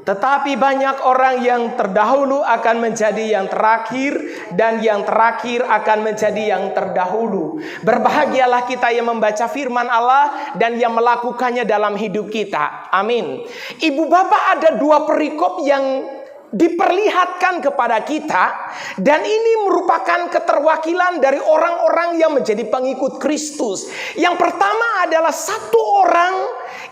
Tetapi banyak orang yang terdahulu akan menjadi yang terakhir, dan yang terakhir akan menjadi yang terdahulu. Berbahagialah kita yang membaca firman Allah dan yang melakukannya dalam hidup kita. Amin. Ibu bapak, ada dua perikop yang diperlihatkan kepada kita, dan ini merupakan keterwakilan dari orang-orang yang menjadi pengikut Kristus. Yang pertama adalah satu orang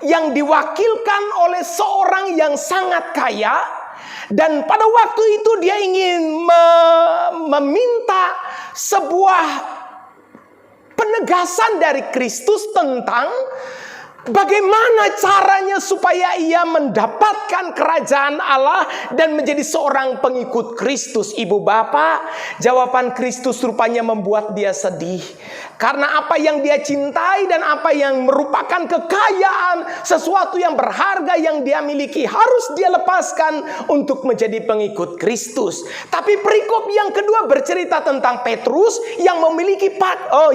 yang diwakilkan oleh seorang yang sangat kaya, dan pada waktu itu dia ingin meminta sebuah penegasan dari Kristus tentang bagaimana caranya supaya ia mendapatkan kerajaan Allah dan menjadi seorang pengikut Kristus. Ibu bapak, jawaban Kristus rupanya membuat dia sedih. Karena apa yang dia cintai dan apa yang merupakan kekayaan, sesuatu yang berharga yang dia miliki, harus dia lepaskan untuk menjadi pengikut Kristus. Tapi perikop yang kedua bercerita tentang Petrus yang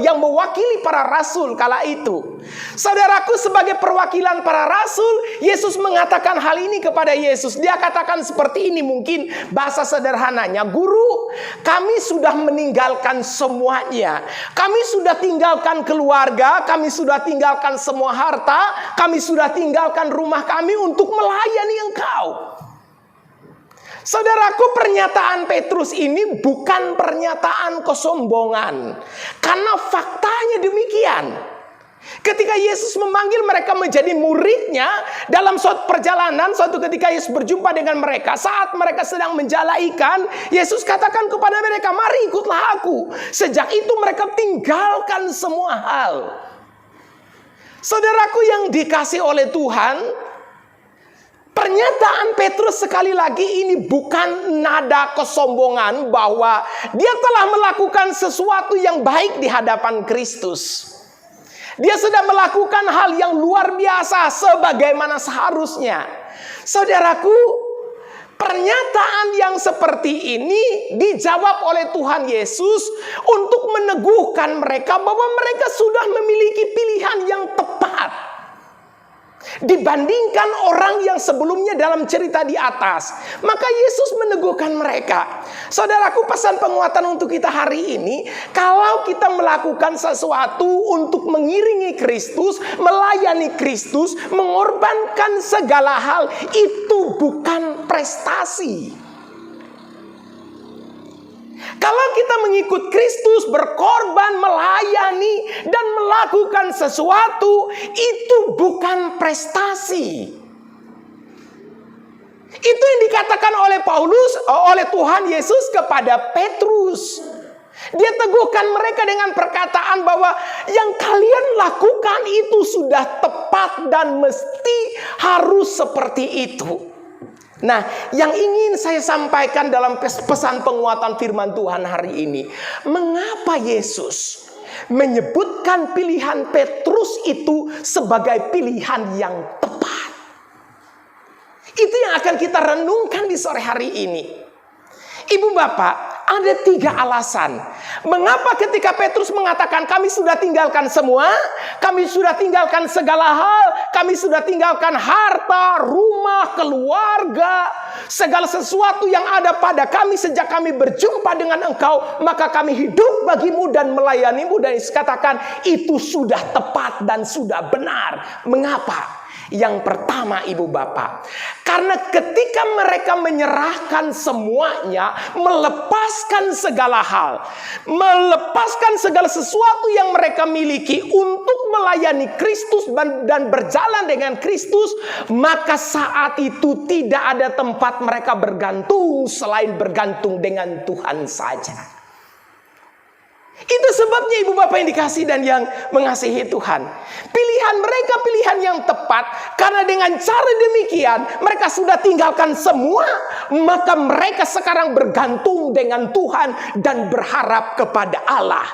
yang mewakili para rasul kala itu. Saudaraku, sebagai perwakilan para rasul, Yesus mengatakan hal ini kepada Yesus. Dia katakan seperti ini, mungkin bahasa sederhananya, "Guru, kami sudah meninggalkan semuanya. Kami sudah tinggalkan keluarga, kami sudah tinggalkan semua harta, kami sudah tinggalkan rumah kami untuk melayani Engkau." Saudaraku, pernyataan Petrus ini bukan pernyataan kesombongan, karena faktanya demikian. Ketika Yesus memanggil mereka menjadi muridnya, dalam suatu perjalanan, suatu ketika Yesus berjumpa dengan mereka, saat mereka sedang menjala ikan, Yesus katakan kepada mereka, "Mari ikutlah aku." Sejak itu mereka tinggalkan semua hal. Saudaraku yang dikasih oleh Tuhan, pernyataan Petrus sekali lagi ini bukan nada kesombongan bahwa dia telah melakukan sesuatu yang baik di hadapan Kristus. Dia sudah melakukan hal yang luar biasa sebagaimana seharusnya. Saudaraku, pernyataan yang seperti ini dijawab oleh Tuhan Yesus untuk meneguhkan mereka bahwa mereka sudah memiliki pilihan yang tepat dibandingkan orang yang sebelumnya dalam cerita di atas. Maka Yesus meneguhkan mereka. Saudaraku, pesan penguatan untuk kita hari ini, kalau kita melakukan sesuatu untuk mengiringi Kristus, melayani Kristus, mengorbankan segala hal, itu bukan prestasi. Kalau kita mengikut Kristus, berkorban, melayani, dan melakukan sesuatu, itu bukan prestasi. Itu yang dikatakan oleh Tuhan Yesus kepada Petrus. Dia teguhkan mereka dengan perkataan bahwa yang kalian lakukan itu sudah tepat dan mesti harus seperti itu. Nah, yang ingin saya sampaikan dalam pesan penguatan firman Tuhan hari ini, mengapa Yesus menyebutkan pilihan Petrus itu sebagai pilihan yang tepat? Itu yang akan kita renungkan di sore hari ini. Ibu bapak, ada 3 alasan mengapa ketika Petrus mengatakan kami sudah tinggalkan semua, kami sudah tinggalkan segala hal, kami sudah tinggalkan harta, rumah, keluarga, segala sesuatu yang ada pada kami sejak kami berjumpa dengan Engkau, maka kami hidup bagimu dan melayanimu. Dan dikatakan itu sudah tepat dan sudah benar. Mengapa? Yang pertama, ibu bapak, karena ketika mereka menyerahkan semuanya, melepaskan segala hal, melepaskan segala sesuatu yang mereka miliki untuk melayani Kristus dan berjalan dengan Kristus, maka saat itu tidak ada tempat mereka bergantung selain bergantung dengan Tuhan saja. Itu sebabnya ibu bapak yang dikasih dan yang mengasihi Tuhan, pilihan mereka pilihan yang tepat. Karena dengan cara demikian mereka sudah tinggalkan semua, maka mereka sekarang bergantung dengan Tuhan dan berharap kepada Allah.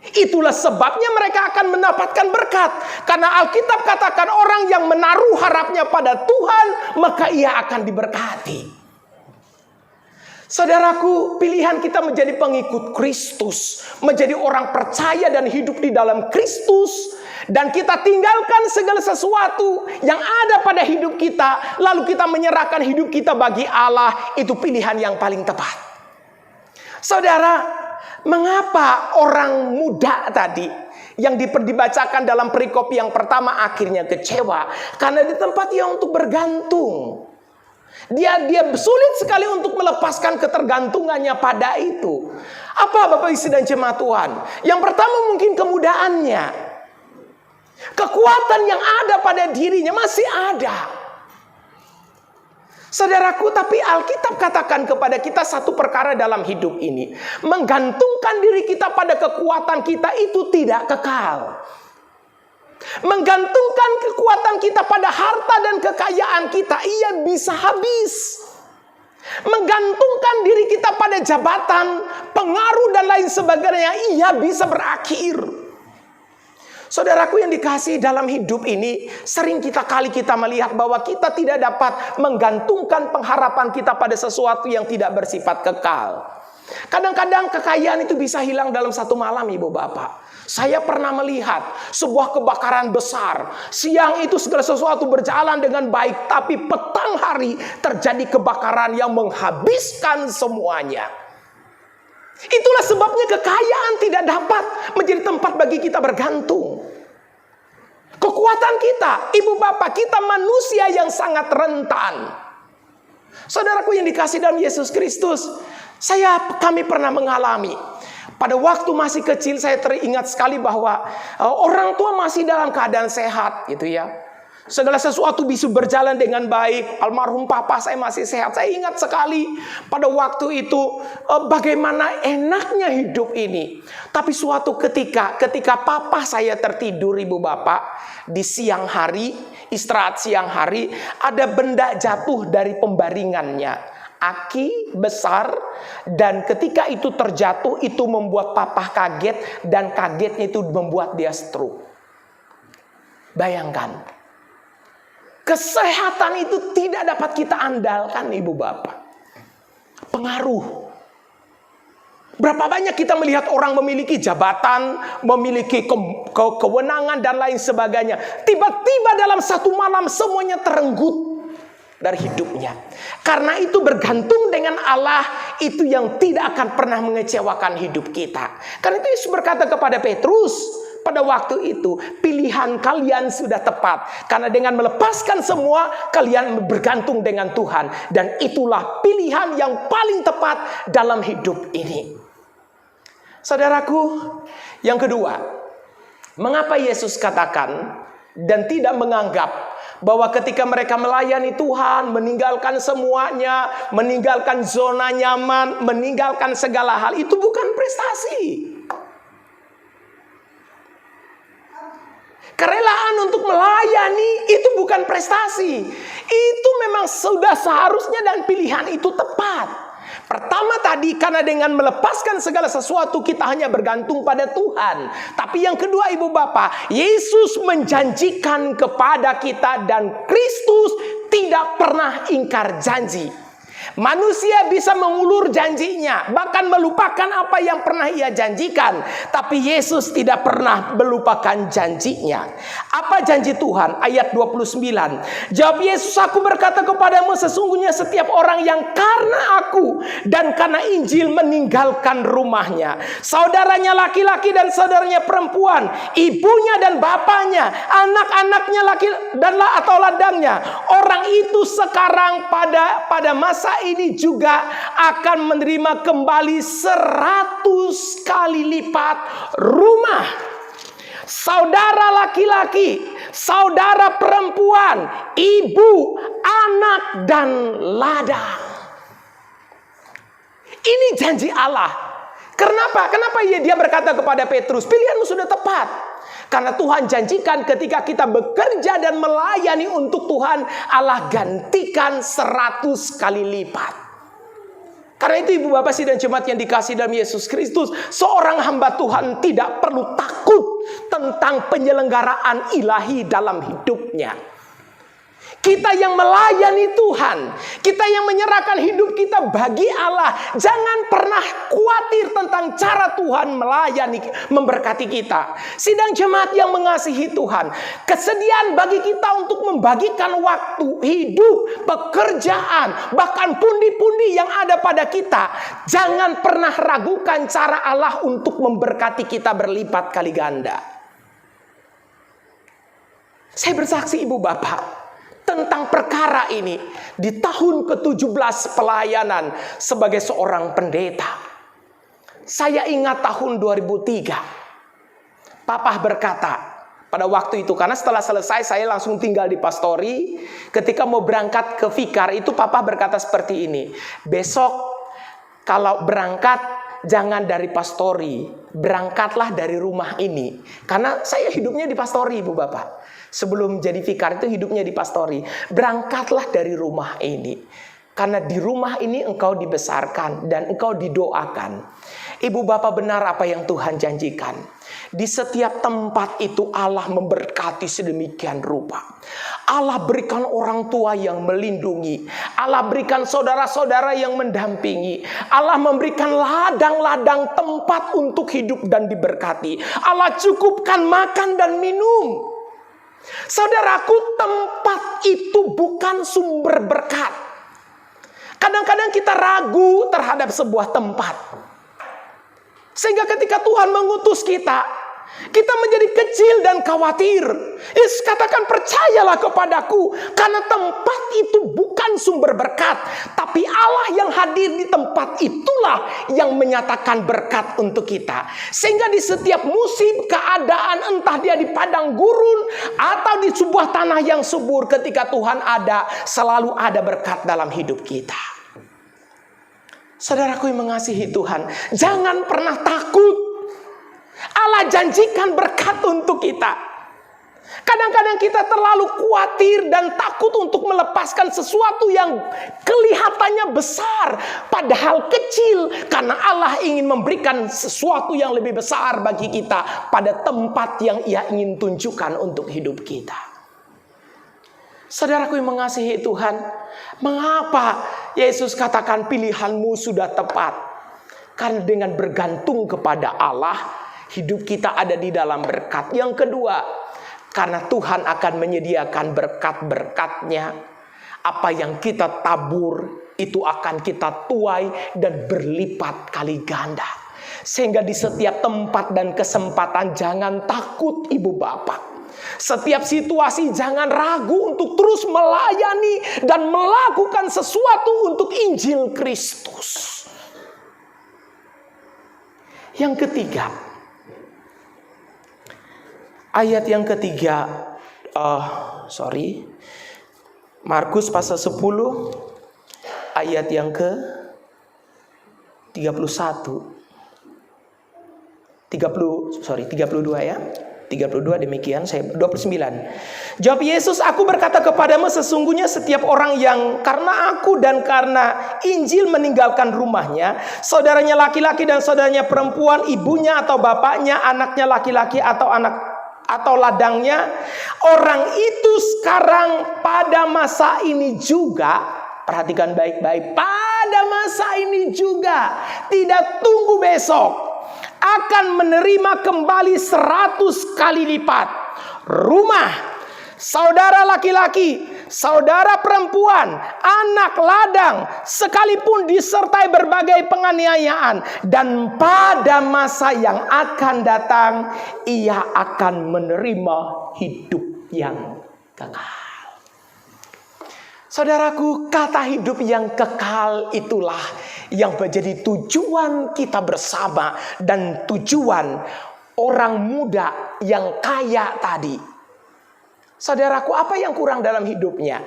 Itulah sebabnya mereka akan mendapatkan berkat. Karena Alkitab katakan orang yang menaruh harapnya pada Tuhan, maka ia akan diberkati. Saudaraku, pilihan kita menjadi pengikut Kristus, menjadi orang percaya dan hidup di dalam Kristus, Dan kita tinggalkan segala sesuatu yang ada pada hidup kita, lalu kita menyerahkan hidup kita bagi Allah, itu pilihan yang paling tepat. Saudara, mengapa orang muda tadi yang dibacakan dalam perikop yang pertama akhirnya kecewa? Karena di tempat dia untuk bergantung. Dia sulit sekali untuk melepaskan ketergantungannya pada itu. Apa Bapak Ibu dan jemaat Tuhan? Yang pertama mungkin kemudaannya. Kekuatan yang ada pada dirinya masih ada. Saudaraku, tapi Alkitab katakan kepada kita satu perkara dalam hidup ini. Menggantungkan diri kita pada kekuatan kita itu tidak kekal. Menggantungkan kekuatan kita pada harta dan kekayaan kita, ia bisa habis. Menggantungkan diri kita pada jabatan, pengaruh dan lain sebagainya, ia bisa berakhir. Saudaraku yang dikasihi, dalam hidup ini sering kita melihat bahwa kita tidak dapat menggantungkan pengharapan kita pada sesuatu yang tidak bersifat kekal. Kadang-kadang kekayaan itu bisa hilang dalam satu malam, Ibu Bapak. Saya pernah melihat sebuah kebakaran besar. Siang itu segala sesuatu berjalan dengan baik, tapi petang hari terjadi kebakaran yang menghabiskan semuanya. Itulah sebabnya kekayaan tidak dapat menjadi tempat bagi kita bergantung. Kekuatan kita, Ibu Bapak, kita manusia yang sangat rentan. Saudaraku yang dikasihi dalam Yesus Kristus, kami pernah mengalami. Pada waktu masih kecil saya teringat sekali bahwa orang tua masih dalam keadaan sehat gitu ya. Segala sesuatu bisa berjalan dengan baik. Almarhum papa saya masih sehat. Saya ingat sekali pada waktu itu bagaimana enaknya hidup ini. Tapi suatu ketika papa saya tertidur, Ibu Bapak, di siang hari, istirahat siang hari, ada benda jatuh dari pembaringannya. Aki besar, dan ketika itu terjatuh itu membuat papa kaget, dan kagetnya itu membuat dia stroke. Bayangkan, kesehatan itu tidak dapat kita andalkan, Ibu Bapak. Pengaruh. Berapa banyak kita melihat orang memiliki jabatan, memiliki kewenangan dan lain sebagainya. Tiba-tiba dalam satu malam semuanya terenggut dari hidupnya. Karena itu bergantung dengan Allah itu yang tidak akan pernah mengecewakan hidup kita. Karena itu Yesus berkata kepada Petrus pada waktu itu, pilihan kalian sudah tepat. Karena dengan melepaskan semua, kalian bergantung dengan Tuhan. Dan itulah pilihan yang paling tepat dalam hidup ini. Saudaraku, yang kedua, mengapa Yesus katakan dan tidak menganggap bahwa ketika mereka melayani Tuhan, meninggalkan semuanya, meninggalkan zona nyaman, meninggalkan segala hal, itu bukan prestasi. Kerelaan untuk melayani itu bukan prestasi. Itu memang sudah seharusnya dan pilihan itu tepat. Pertama tadi, karena dengan melepaskan segala sesuatu kita hanya bergantung pada Tuhan. Tapi yang kedua, Ibu Bapak, Yesus menjanjikan kepada kita dan Kristus tidak pernah ingkar janji. Manusia bisa mengulur janjinya, bahkan melupakan apa yang pernah ia janjikan. Tapi Yesus tidak pernah melupakan janjinya. Apa janji Tuhan? Ayat 29. Jawab Yesus, aku berkata kepadamu, sesungguhnya setiap orang yang karena aku dan karena Injil meninggalkan rumahnya, saudaranya laki-laki dan saudaranya perempuan, ibunya dan bapaknya, anak-anaknya laki dan atau ladangnya, orang itu sekarang pada masa ini juga akan menerima kembali 100 kali lipat rumah. Saudara laki-laki, saudara perempuan, ibu, anak, dan ladang. Ini janji Allah. Kenapa? Kenapa dia berkata kepada Petrus, pilihanmu sudah tepat. Karena Tuhan janjikan ketika kita bekerja dan melayani untuk Tuhan, Allah gantikan 100 kali lipat. Karena itu Ibu Bapak dan jemaat yang dikasihi dalam Yesus Kristus, seorang hamba Tuhan tidak perlu takut tentang penyelenggaraan ilahi dalam hidupnya. Kita yang melayani Tuhan, kita yang menyerahkan hidup kita bagi Allah, jangan pernah khawatir tentang cara Tuhan melayani, memberkati kita. Sidang jemaat yang mengasihi Tuhan, kesediaan bagi kita untuk membagikan waktu, hidup, pekerjaan, bahkan pundi-pundi yang ada pada kita. Jangan pernah ragukan cara Allah untuk memberkati kita berlipat kali ganda. Saya bersaksi ibu bapak tentang perkara ini di tahun ke-17 pelayanan sebagai seorang pendeta. Saya ingat tahun 2003. Papa berkata pada waktu itu, karena setelah selesai saya langsung tinggal di pastori. Ketika mau berangkat ke Vikar itu Papa berkata seperti ini, besok kalau berangkat jangan dari pastori, berangkatlah dari rumah ini. Karena saya hidupnya di pastori ibu bapak. Sebelum jadi vikar itu hidupnya di pastori. Berangkatlah dari rumah ini. Karena di rumah ini engkau dibesarkan dan engkau didoakan. Ibu bapak benar apa yang Tuhan janjikan. Di setiap tempat itu Allah memberkati sedemikian rupa. Allah berikan orang tua yang melindungi. Allah berikan saudara-saudara yang mendampingi. Allah memberikan ladang-ladang tempat untuk hidup dan diberkati. Allah cukupkan makan dan minum. Saudaraku, tempat itu bukan sumber berkat. Kadang-kadang kita ragu terhadap sebuah tempat. Sehingga ketika Tuhan mengutus kita menjadi kecil dan khawatir. Yesus katakan, percayalah kepadaku, karena tempat itu bukan sumber berkat, tapi Allah yang hadir di tempat itulah yang menyatakan berkat untuk kita. Sehingga di setiap musim keadaan, entah dia di padang gurun atau di sebuah tanah yang subur, ketika Tuhan ada, selalu ada berkat dalam hidup kita. Saudaraku yang mengasihi Tuhan, jangan pernah takut. Allah janjikan berkat untuk kita. Kadang-kadang kita terlalu khawatir dan takut untuk melepaskan sesuatu yang kelihatannya besar, padahal kecil. Karena Allah ingin memberikan sesuatu yang lebih besar bagi kita pada tempat yang Ia ingin tunjukkan untuk hidup kita. Saudaraku yang mengasihi Tuhan, mengapa Yesus katakan pilihanmu sudah tepat? Karena dengan bergantung kepada Allah, hidup kita ada di dalam berkat. Yang kedua, karena Tuhan akan menyediakan berkat-berkatnya. Apa yang kita tabur, itu akan kita tuai dan berlipat kali ganda. Sehingga di setiap tempat dan kesempatan jangan takut ibu bapak. Setiap situasi jangan ragu untuk terus melayani dan melakukan sesuatu untuk Injil Kristus. Yang ketiga, ayat yang ketiga, Markus pasal 10 ayat yang ke 32 ya. 32 demikian, 29. Jawab Yesus, aku berkata kepadamu, sesungguhnya setiap orang yang karena aku dan karena Injil meninggalkan rumahnya, saudaranya laki-laki dan saudaranya perempuan, ibunya atau bapaknya, anaknya laki-laki atau ladangnya, orang itu sekarang pada masa ini juga, perhatikan baik-baik, pada masa ini juga, tidak tunggu besok, akan menerima kembali 100 kali lipat rumah, saudara laki-laki, saudara perempuan, anak ladang, sekalipun disertai berbagai penganiayaan. Dan pada masa yang akan datang, ia akan menerima hidup yang kekal. Saudaraku, kata hidup yang kekal itulah yang menjadi tujuan kita bersama dan tujuan orang muda yang kaya tadi. Saudaraku, apa yang kurang dalam hidupnya?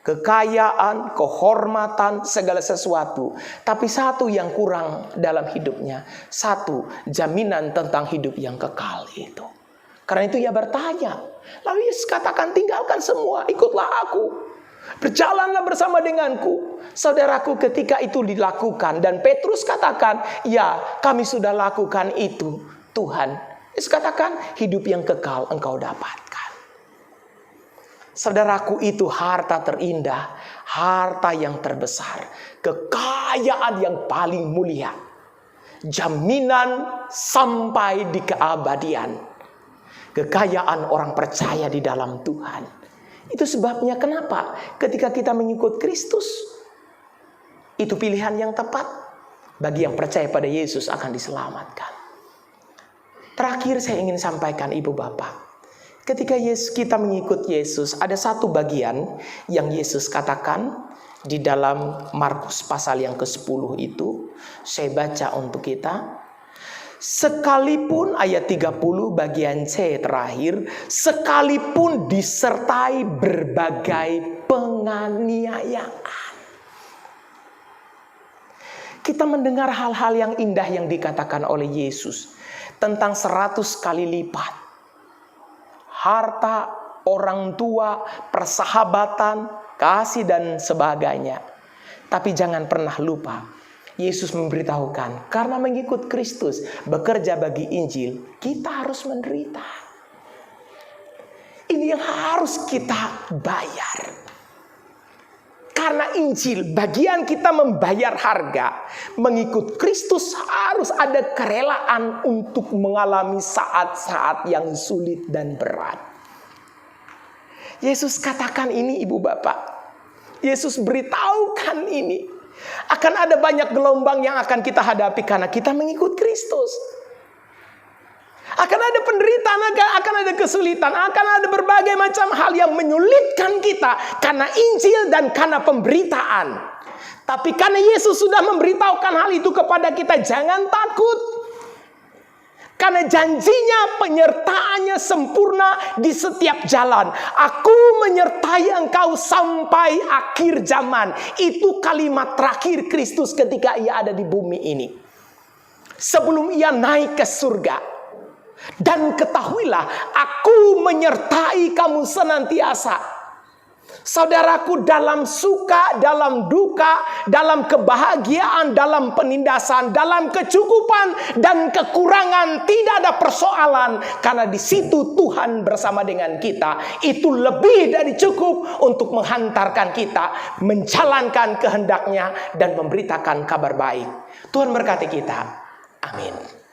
Kekayaan, kehormatan, segala sesuatu. Tapi satu yang kurang dalam hidupnya. Satu, jaminan tentang hidup yang kekal itu. Karena itu ia bertanya. Lalu Yesus katakan, tinggalkan semua, ikutlah aku. Berjalanlah bersama denganku. Saudaraku, ketika itu dilakukan dan Petrus katakan, ya kami sudah lakukan itu Tuhan. Yesus katakan, hidup yang kekal engkau dapatkan. Saudaraku, itu harta terindah, harta yang terbesar, kekayaan yang paling mulia, jaminan sampai di keabadian, kekayaan orang percaya di dalam Tuhan. Itu sebabnya kenapa ketika kita mengikut Kristus, itu pilihan yang tepat bagi yang percaya pada Yesus akan diselamatkan. Terakhir saya ingin sampaikan Ibu Bapak, ketika kita mengikut Yesus, ada satu bagian yang Yesus katakan di dalam Markus pasal yang ke-10 itu. Saya baca untuk kita. Sekalipun ayat 30 bagian C terakhir, sekalipun disertai berbagai penganiayaan. Kita mendengar hal-hal yang indah yang dikatakan oleh Yesus tentang 100 kali lipat. Harta, orang tua, persahabatan, kasih dan sebagainya. Tapi jangan pernah lupa, Yesus memberitahukan, karena mengikut Kristus, bekerja bagi Injil, kita harus menderita. Ini yang harus kita bayar. Karena Injil, bagian kita membayar harga. Mengikut Kristus harus ada kerelaan untuk mengalami saat-saat yang sulit dan berat. Yesus katakan ini Ibu Bapak. Yesus beritahukan ini. Akan ada banyak gelombang yang akan kita hadapi karena kita mengikut Kristus. Akan ada penderitaan, akan ada kesulitan, akan ada berbagai macam hal yang menyulitkan kita karena Injil dan karena pemberitaan. Tapi karena Yesus sudah memberitahukan hal itu kepada kita, jangan takut. Karena janjinya, penyertaannya sempurna di setiap jalan. Aku menyertai engkau sampai akhir zaman. Itu kalimat terakhir Kristus ketika ia ada di bumi ini. Sebelum ia naik ke surga. Dan ketahuilah, aku menyertai kamu senantiasa. Saudaraku, dalam suka, dalam duka, dalam kebahagiaan, dalam penindasan, dalam kecukupan dan kekurangan, tidak ada persoalan. Karena di situ Tuhan bersama dengan kita. Itu lebih dari cukup untuk menghantarkan kita, menjalankan kehendaknya dan memberitakan kabar baik. Tuhan berkati kita. Amin.